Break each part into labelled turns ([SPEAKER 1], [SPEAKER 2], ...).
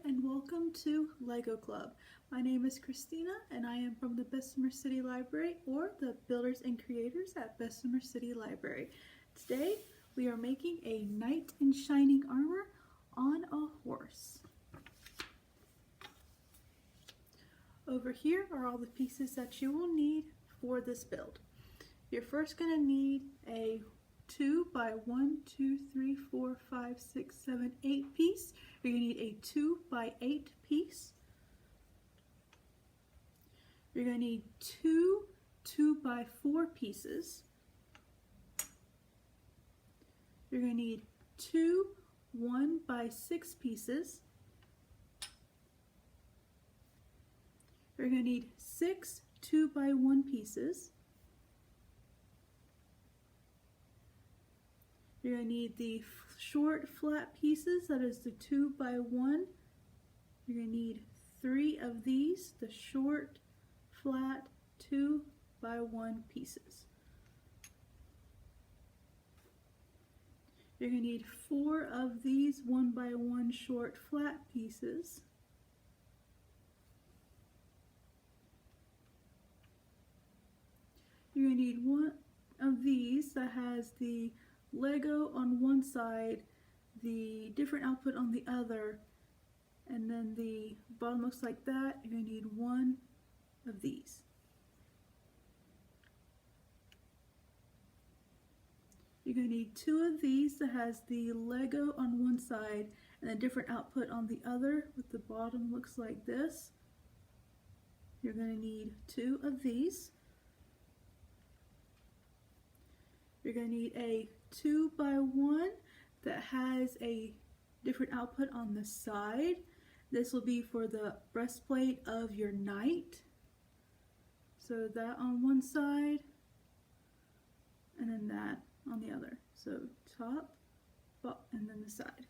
[SPEAKER 1] and welcome to Lego Club. My name is Christina and I am from the Bessemer City Library, or the Builders and Creators at Bessemer City Library. Today we are making a knight in shining armor on a horse. Over here are all the pieces that you will need for this build. You're first going to need a 2 by 1, 2, 3, 4, 5, 6, 7, 8 piece. You're going to need a 2 by 8 piece. You're going to need two 2 by 4 pieces. You're going to need two 1 by 6 pieces. You're going to need 6 2 by 1 pieces. You're going to need the short flat pieces, that is the 2 by 1. You're going to need 3 of these, the short flat 2 by 1 pieces. You're going to need 4 of these 1 by 1 short flat pieces. You're going to need 1 of these that has the Lego on one side, the different output on the other, and then the bottom looks like that. You're going to need 1 of these. You're going to need 2 of these that has the Lego on one side and a different output on the other, with the bottom looks like this. You're going to need 2 of these. You're going to need a 2 by 1 that has a different output on the side. This will be for the breastplate of your knight. So that on one side, and then that on the other. So top, and then the side.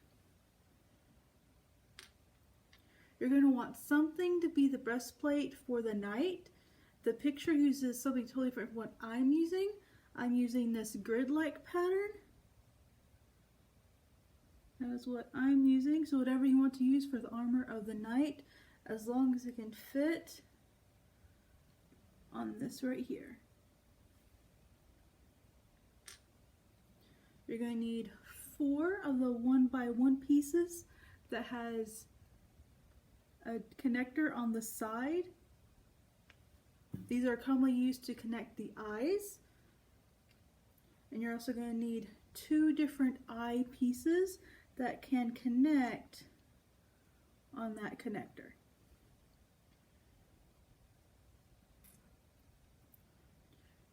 [SPEAKER 1] You're going to want something to be the breastplate for the knight. The picture uses something totally different from what I'm using. I'm using this grid-like pattern. That is what I'm using. So whatever you want to use for the armor of the knight, as long as it can fit on this right here. You're going to need 4 of the 1 by 1 pieces that has a connector on the side. These are commonly used to connect the eyes. And you're also going to need 2 different eye pieces that can connect on that connector.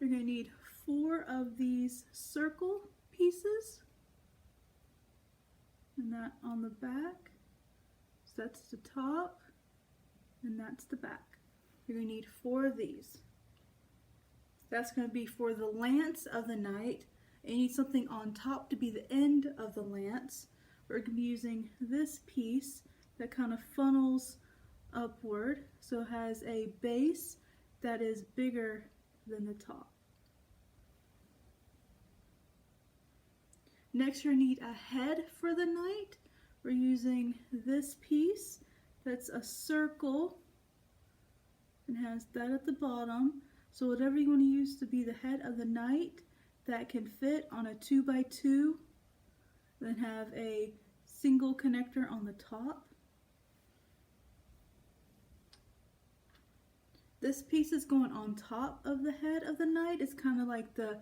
[SPEAKER 1] You're going to need 4 of these circle pieces, and that on the back. So that's the top, and that's the back. You're going to need 4 of these. That's going to be for the lance of the knight. And you need something on top to be the end of the lance. We're going to be using this piece that kind of funnels upward, so it has a base that is bigger than the top. Next, you're going to need a head for the knight. We're using this piece that's a circle and has that at the bottom. So whatever you want to use to be the head of the knight, that can fit on a 2 by 2, then have a single connector on the top. This piece is going on top of the head of the knight. It's kind of like the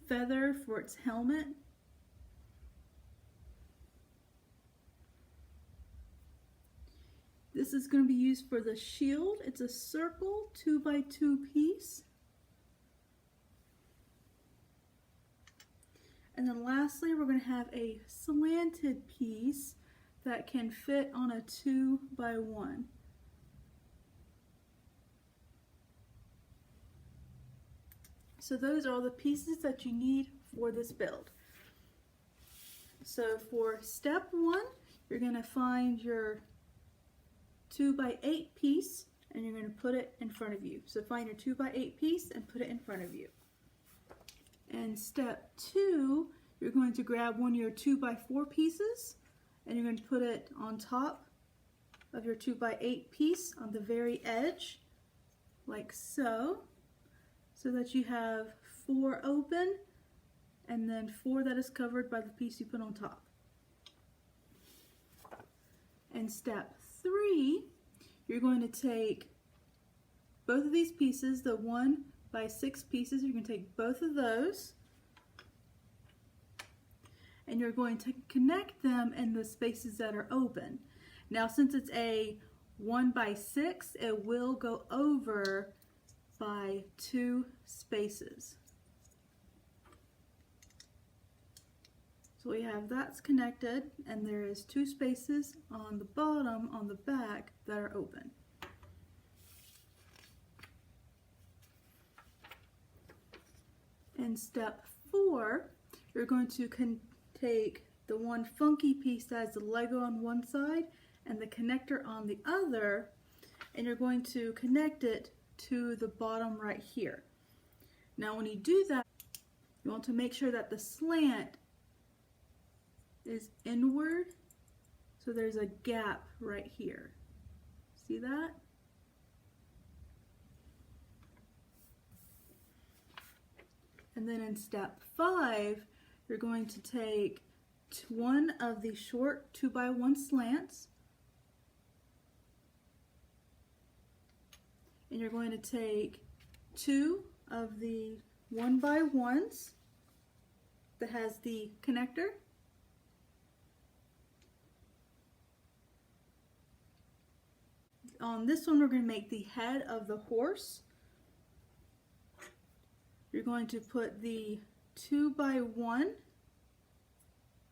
[SPEAKER 1] feather for its helmet. This is going to be used for the shield. It's a circle 2 by 2 piece. And then lastly, we're going to have a slanted piece that can fit on a 2 by 1. So those are all the pieces that you need for this build. So for step 1, you're going to find your 2 by 8 piece and you're going to put it in front of you. So find your 2 by 8 piece and put it in front of you. And step 2, you're going to grab one of your 2 by 4 pieces and you're going to put it on top of your 2x8 piece on the very edge, like so, so that you have 4 open and then 4 that is covered by the piece you put on top. And step 3, you're going to take both of these pieces, the 1x6 pieces, you're going to take both of those and you're going to connect them in the spaces that are open. Now since it's a 1x6, it will go over by 2 spaces. So we have that's connected and there is 2 spaces on the bottom, on the back, that are open. In step 4, you're going to take the one funky piece that has the Lego on one side and the connector on the other, and you're going to connect it to the bottom right here. Now when you do that, you want to make sure that the slant is inward, so there's a gap right here. See that? And then in step 5, you're going to take one of the short 2x1 slants and you're going to take 2 of the 1x1s that has the connector, on this one we're going to make the head of the horse. You're going to put the 2x1,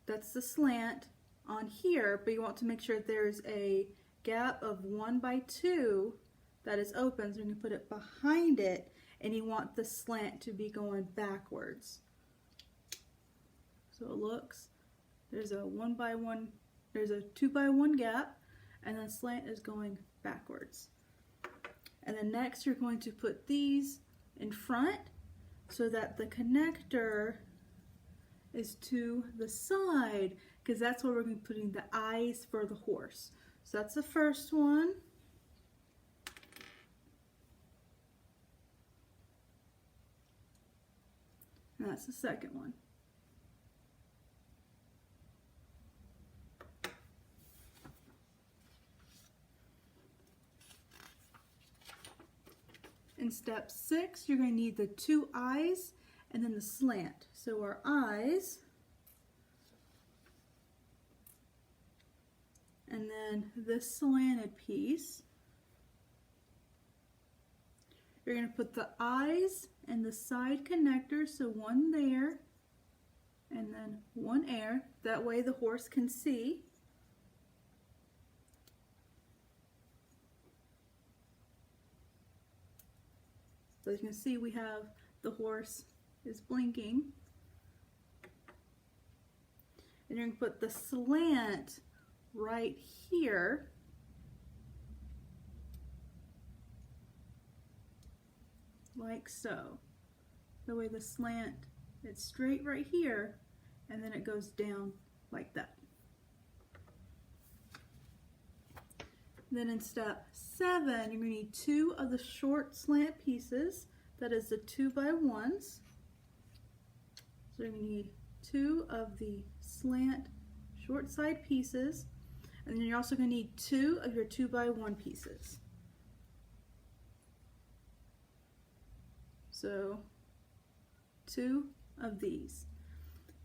[SPEAKER 1] that's the slant, on here, but you want to make sure there's a gap of 1x2 that is open, so you're going to put it behind it, and you want the slant to be going backwards. So it looks, there's a 1x1, there's a 2x1 gap, and the slant is going backwards. And then next you're going to put these in front so that the connector is to the side, because that's where we're going to be putting the eyes for the horse. So that's the first one. And that's the second one. In step 6, you're going to need the 2 eyes and then the slant. So our eyes, and then this slanted piece. You're going to put the eyes and the side connector, so one there and then one there. That way the horse can see. So as you can see, we have the horse is blinking. And you're going to put the slant right here. Like so. The way the slant, it's straight right here, and then it goes down like that. Then in step 7, you're going to need 2 of the short slant pieces. That is the 2x1s. So you're going to need 2 of the slant short side pieces. And then you're also going to need 2 of your 2x1 pieces. So 2 of these.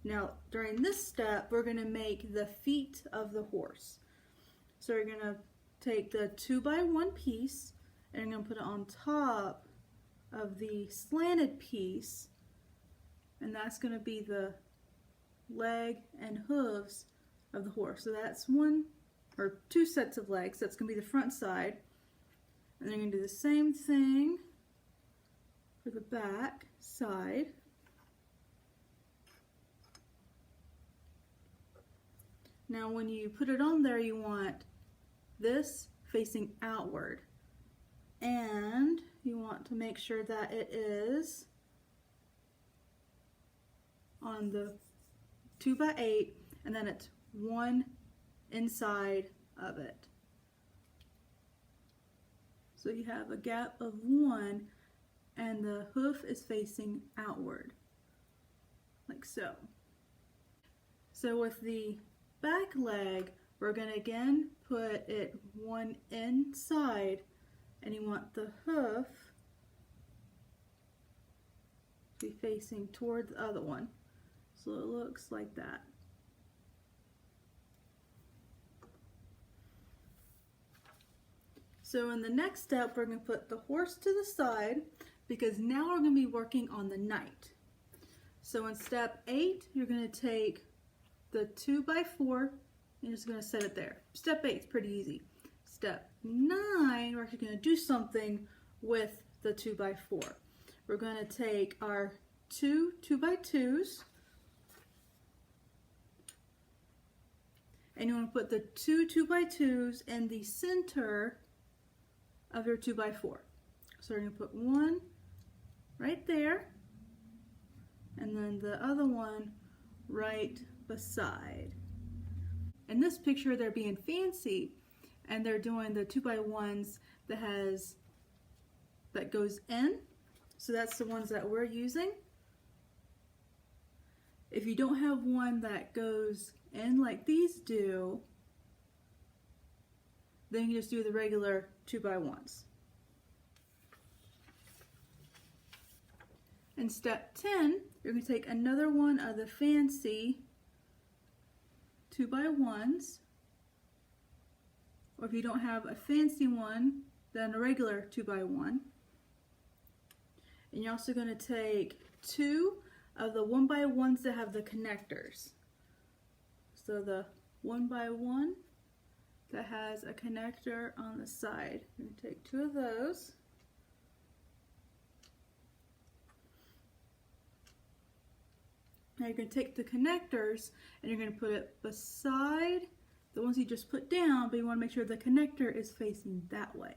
[SPEAKER 1] Now during this step, we're going to make the feet of the horse. So you're going to take the 2x1 piece and you're going to put it on top of the slanted piece, and that's going to be the leg and hooves of the horse. So that's 1 or 2 sets of legs. That's going to be the front side. And then you're going to do the same thing for the back side. Now when you put it on there, you want this facing outward, and you want to make sure that it is on the 2x8, and then it's 1 inside of it. So you have a gap of 1 and the hoof is facing outward, like so. So with the back leg, we're going to again put it 1 inside, and you want the hoof to be facing toward the other one. So it looks like that. So in the next step, we're going to put the horse to the side, because now we're going to be working on the knight. So in step 8, you're going to take the 2x4, you're just going to set it there. Step 8 is pretty easy. Step 9, we're actually going to do something with the 2x4. We're going to take our 2x2s, and you want to put the 2x2s in the center of your 2x4. So we're going to put one right there, and then the other one right beside. In this picture, they're being fancy, and they're doing the 2x1s that goes in. So that's the ones that we're using. If you don't have one that goes in like these do, then you just do the regular 2x1s. In step 10, you're going to take another one of the fancy 2x1s, or if you don't have a fancy one, then a regular 2x1. And you're also going to take 2 of the 1x1s that have the connectors. So the 1x1 that has a connector on the side. You're going to take 2 of those. Now you're going to take the connectors and you're going to put it beside the ones you just put down, but you want to make sure the connector is facing that way.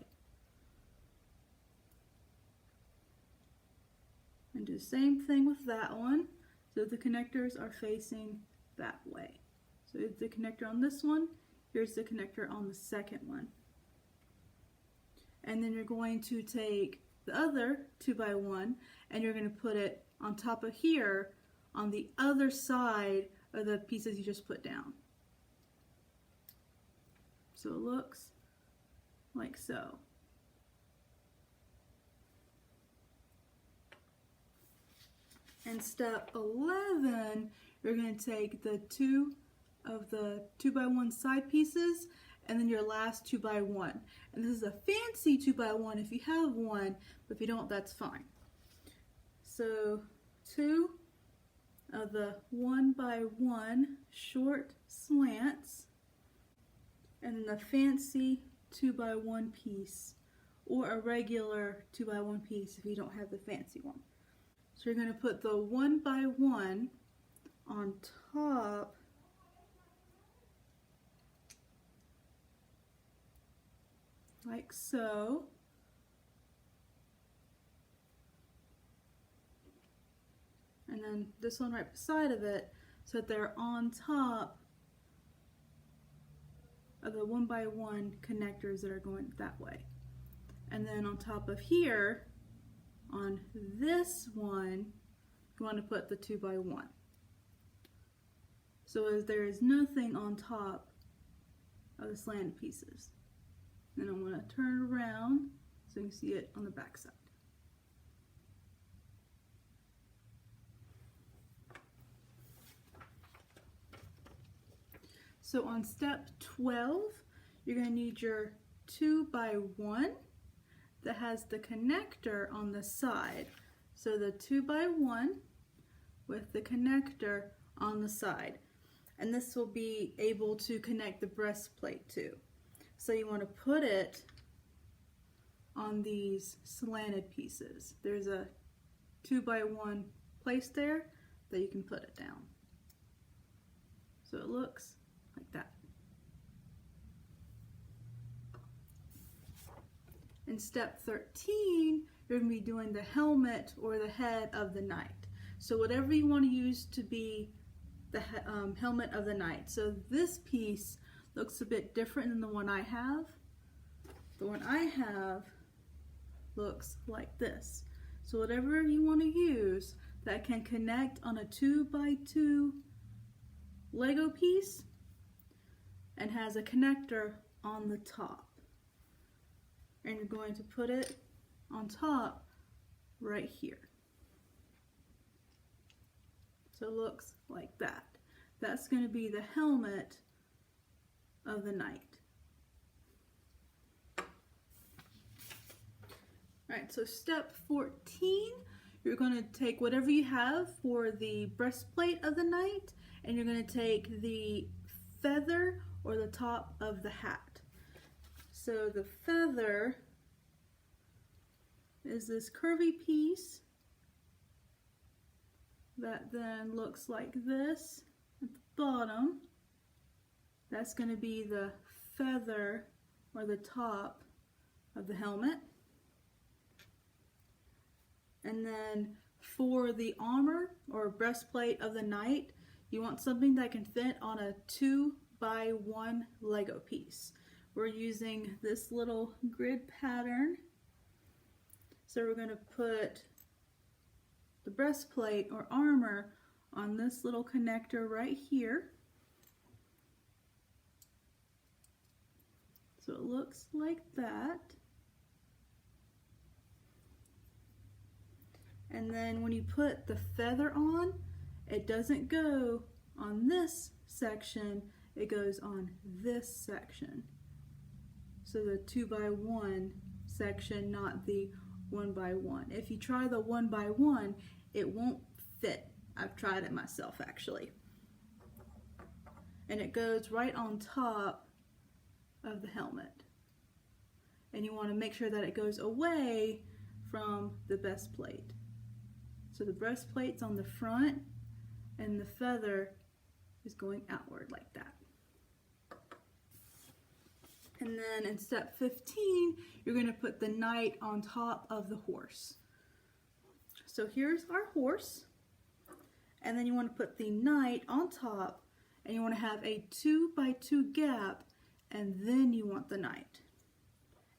[SPEAKER 1] And do the same thing with that one. So the connectors are facing that way. So it's the connector on this one, here's the connector on the second one. And then you're going to take the other 2x1 and you're going to put it on top of here on the other side of the pieces you just put down. So it looks like so. In step 11, you're going to take the 2 of the 2x1 side pieces and then your last 2x1. And this is a fancy 2x1 if you have one, but if you don't, that's fine. So 2 of the 1x1 short slants, and then the fancy 2x1 piece, or a regular 2x1 piece if you don't have the fancy one. So you're going to put the 1x1 on top like so. And then this one right beside of it, so that they're on top of the 1x1 connectors that are going that way. And then on top of here, on this one, you want to put the 2x1. So as there is nothing on top of the slanted pieces. Then I'm going to turn it around so you can see it on the back side. So on step 12, you're going to need your 2x1 that has the connector on the side. So the 2x1 with the connector on the side. And this will be able to connect the breastplate too. So you want to put it on these slanted pieces. There's a 2x1 place there that you can put it down. So it looks like that. In step 13, you're going to be doing the helmet or the head of the knight. So whatever you want to use to be the helmet of the knight. So this piece looks a bit different than the one I have. The one I have looks like this. So whatever you want to use that can connect on a 2x2 Lego piece and has a connector on the top. And you're going to put it on top right here. So it looks like that. That's going to be the helmet of the knight. Alright, so step 14, you're going to take whatever you have for the breastplate of the knight, and you're going to take the feather or the top of the hat. So the feather is this curvy piece that then looks like this at the bottom. That's going to be the feather or the top of the helmet. And then for the armor or breastplate of the knight, you want something that can fit on a 2x1 Lego piece. We're using this little grid pattern. So we're going to put the breastplate or armor on this little connector right here. So it looks like that. And then when you put the feather on, it doesn't go on this section, it goes on this section. So the 2x1 section, not the 1x1. If you try the 1x1, it won't fit. I've tried it myself actually. And it goes right on top of the helmet. And you want to make sure that it goes away from the breastplate. So the breastplate's on the front and the feather is going outward like that. And then in step 15, you're going to put the knight on top of the horse. So here's our horse, and then you want to put the knight on top, and you want to have a 2x2 gap, and then you want the knight.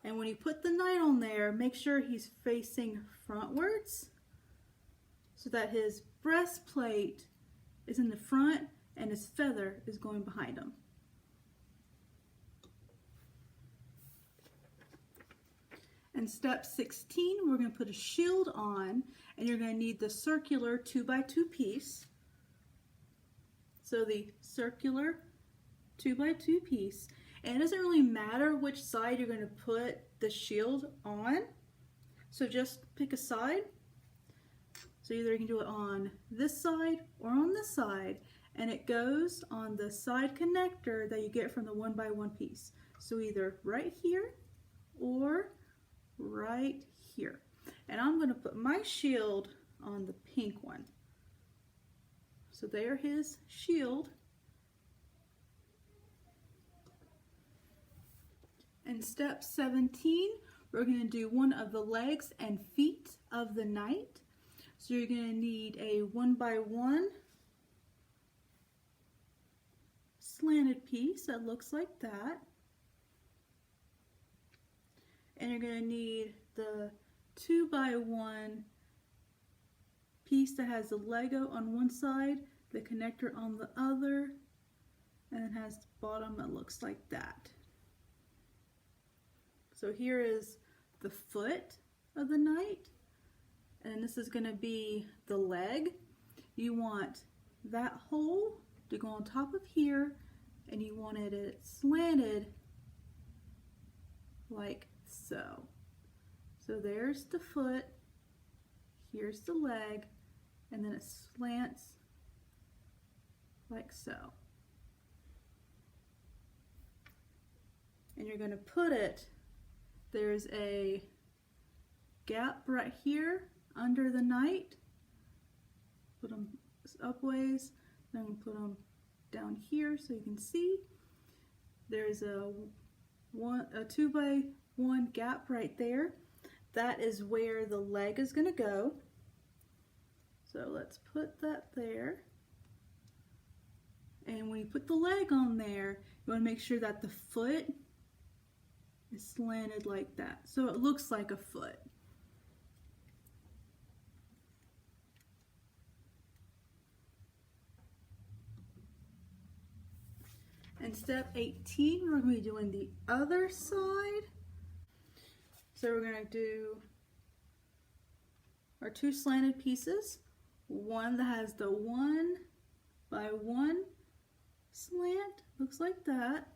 [SPEAKER 1] And when you put the knight on there, make sure he's facing frontwards so that his breastplate is in the front and his feather is going behind him. In step 16, we're going to put a shield on, and you're going to need the circular 2x2 piece. So the circular 2x2 piece, and it doesn't really matter which side you're going to put the shield on, so just pick a side. So either you can do it on this side or on this side, and it goes on the side connector that you get from the 1x1 piece. So either right here or right here. And I'm going to put my shield on the pink one. So there his shield. In step 17, we're going to do one of the legs and feet of the knight. So you're going to need a 1x1 slanted piece that looks like that. And you're going to need the 2x1 piece that has the Lego on one side, the connector on the other, and it has the bottom that looks like that. So here is the foot of the knight, and this is going to be the leg. You want that hole to go on top of here, and you wanted it slanted like so. So there's the foot, here's the leg, and then it slants like so. And you're going to put it, there's a gap right here under the knight. Put them upways, then we'll put them down here so you can see. There's a 2x1 gap right there. That is where the leg is going to go. So let's put that there. And when you put the leg on there, you want to make sure that the foot is slanted like that. So it looks like a foot. In step 18, we're going to be doing the other side. So we're going to do our 2 slanted pieces. One that has the 1 by 1 slant, looks like that.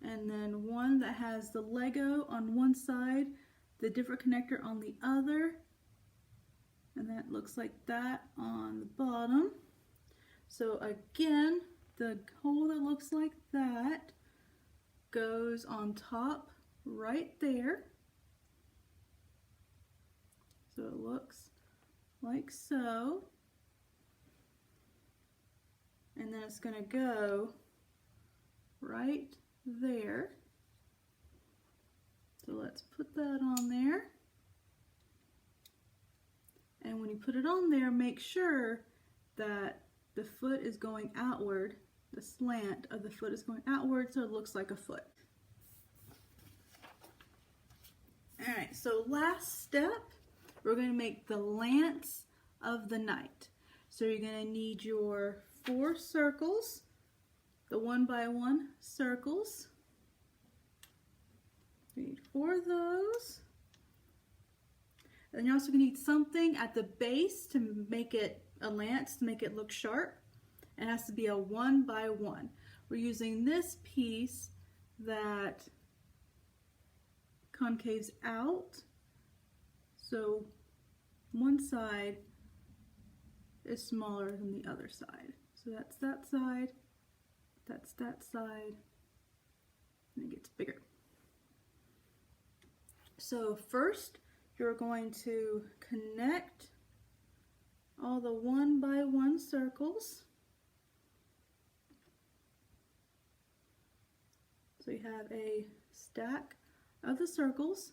[SPEAKER 1] And then one that has the Lego on one side, the different connector on the other. And that looks like that on the bottom. So again, the hole that looks like that goes on top right there. So it looks like so. And then it's going to go right there. So let's put that on there. And when you put it on there, make sure that the foot is going outward. The slant of the foot is going outward so it looks like a foot. Alright, so last step, we're going to make the lance of the knight. So you're going to need your 4 circles, the 1 by 1 circles. You need 4 of those. And you're also going to need something at the base to make it a lance, to make it look sharp. It has to be a 1 by 1. We're using this piece that concaves out. So one side is smaller than the other side. So that's that side, that's that side, and it gets bigger. So first, you're going to connect all the 1 by 1 circles. So you have a stack of the circles.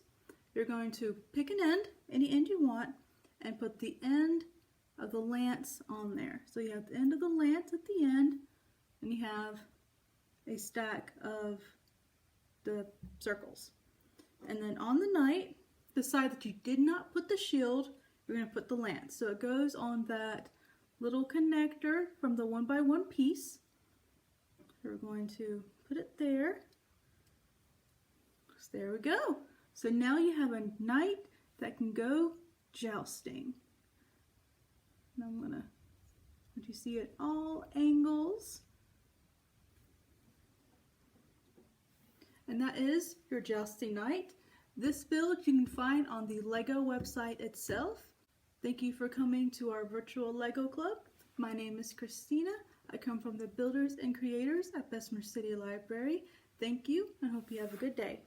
[SPEAKER 1] You're going to pick an end, any end you want, and put the end of the lance on there. So you have the end of the lance at the end, and you have a stack of the circles. And then on the knight, the side that you did not put the shield, you're going to put the lance. So it goes on that little connector from the 1 by 1 piece. We're going to put it there. So there we go. So now you have a knight that can go jousting. And I'm going to let you see at all angles. And that is your Jousting Knight. This build you can find on the LEGO website itself. Thank you for coming to our virtual LEGO club. My name is Christina. I come from the Builders and Creators at Bessemer City Library. Thank you and hope you have a good day.